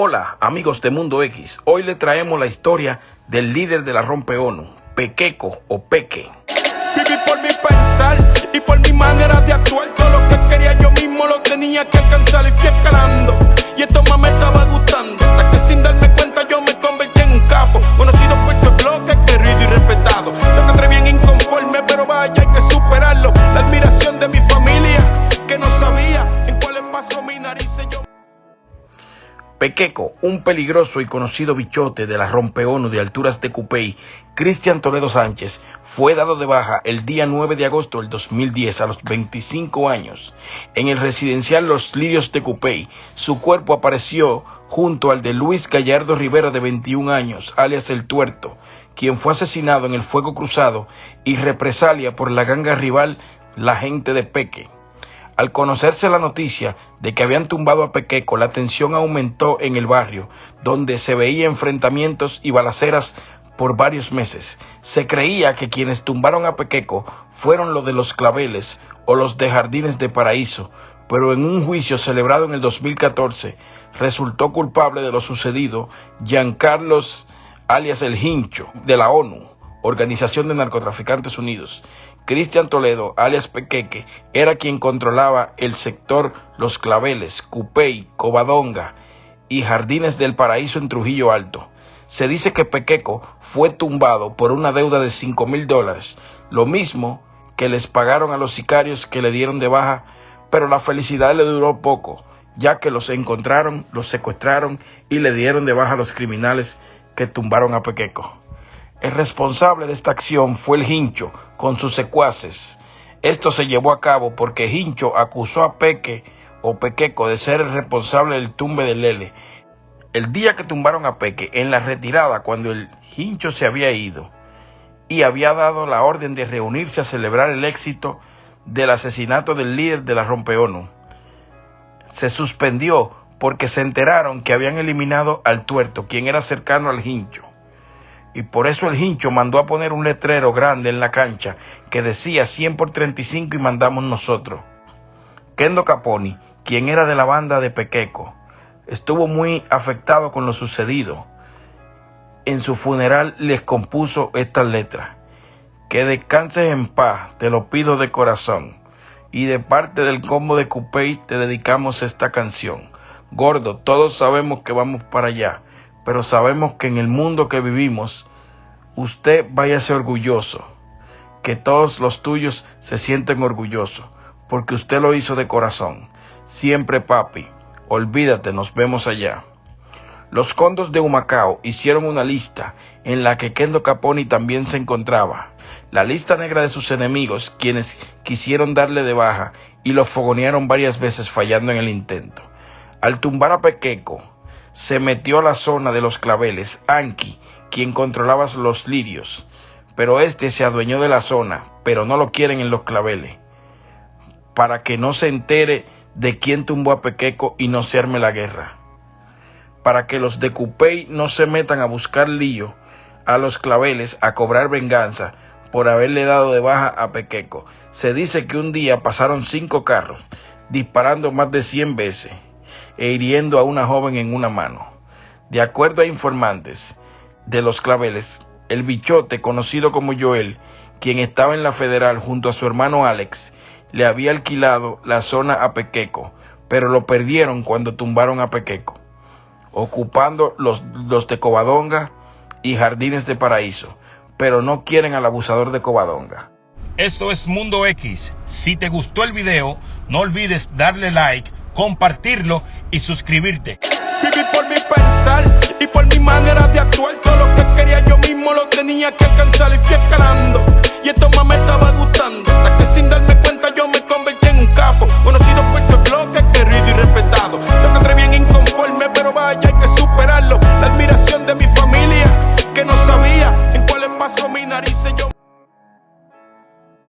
Hola amigos de Mundo X, hoy le traemos la historia del líder de la Rompe ONU, Pequeco o Peque. Viví por mi pensar y por mi manera de actuar. Todo lo que quería yo mismo lo tenía que alcanzar y fui escalando. Y esto más me estaba gustando, hasta que sin darme cuenta yo me convertí en un capo. Conocido por este bloque, querido y respetado. Yo encontré bien inconforme, pero vaya, hay que superarlo. La admiración de mi familia, que no sabía en cuáles pasos mi nariz yo. Pequeco, un peligroso y conocido bichote de la Rompe ONU de alturas de Cupey, Cristian Toledo Sánchez, fue dado de baja el día 9 de agosto del 2010 a los 25 años. En el residencial Los Lirios de Cupey, su cuerpo apareció junto al de Luis Gallardo Rivera, de 21 años, alias El Tuerto, quien fue asesinado en el fuego cruzado y represalia por la ganga rival La Gente de Peque. Al conocerse la noticia de que habían tumbado a Pequeco, la tensión aumentó en el barrio, donde se veían enfrentamientos y balaceras por varios meses. Se creía que quienes tumbaron a Pequeco fueron los de Los Claveles o los de Jardines de Paraíso, pero en un juicio celebrado en el 2014 resultó culpable de lo sucedido Giancarlos, alias El Hincho, de la ONU, Organización de Narcotraficantes Unidos. Cristian Toledo, alias Pequeque, era quien controlaba el sector Los Claveles, Cupey, Covadonga y Jardines del Paraíso en Trujillo Alto. Se dice que Pequeco fue tumbado por una deuda de $5,000, lo mismo que les pagaron a los sicarios que le dieron de baja, pero la felicidad le duró poco, ya que los encontraron, los secuestraron y le dieron de baja a los criminales que tumbaron a Pequeco. El responsable de esta acción fue el Hincho, con sus secuaces. Esto se llevó a cabo porque Hincho acusó a Peque o Pequeco de ser el responsable del tumbe de Lele. El día que tumbaron a Peque, en la retirada, cuando el Hincho se había ido y había dado la orden de reunirse a celebrar el éxito del asesinato del líder de la Rompe ONU, se suspendió porque se enteraron que habían eliminado al Tuerto, quien era cercano al Hincho. Y por eso el Hincho mandó a poner un letrero grande en la cancha que decía 100 por 35 y mandamos nosotros. Kendo Caponi, quien era de la banda de Pequeco, estuvo muy afectado con lo sucedido. En su funeral les compuso estas letras: que descanses en paz, te lo pido de corazón, y de parte del combo de Cupey te dedicamos esta canción. Gordo, todos sabemos que vamos para allá, pero sabemos que en el mundo que vivimos, usted váyase orgulloso, que todos los tuyos se sienten orgullosos, porque usted lo hizo de corazón. Siempre, papi, olvídate, nos vemos allá. Los condos de Humacao hicieron una lista en la que Kendo Caponi también se encontraba. La lista negra de sus enemigos, quienes quisieron darle de baja y lo fogonearon varias veces fallando en el intento. Al tumbar a Pequeco, se metió a la zona de Los Claveles Anki, quien controlaba Los Lirios, pero este se adueñó de la zona, pero no lo quieren en Los Claveles, para que no se entere de quién tumbó a Pequeco y no se arme la guerra, para que los de Cupey no se metan a buscar lío a Los Claveles a cobrar venganza por haberle dado de baja a Pequeco. Se dice que un día pasaron 5 carros disparando más de 100 veces e hiriendo a una joven en una mano. De acuerdo a informantes de Los Claveles, el bichote, conocido como Joel, quien estaba en la Federal junto a su hermano Alex, le había alquilado la zona a Pequeco, pero lo perdieron cuando tumbaron a Pequeco, ocupando los de Covadonga y Jardines de Paraíso, pero no quieren al abusador de Covadonga. Esto es Mundo X. Si te gustó el video, no olvides darle like, compartirlo y suscribirte. Viví por mi pensar y por mi manera de actuar. Todo lo que quería yo mismo lo tenía que alcanzar y fui escalando. Y esto más me estaba gustando,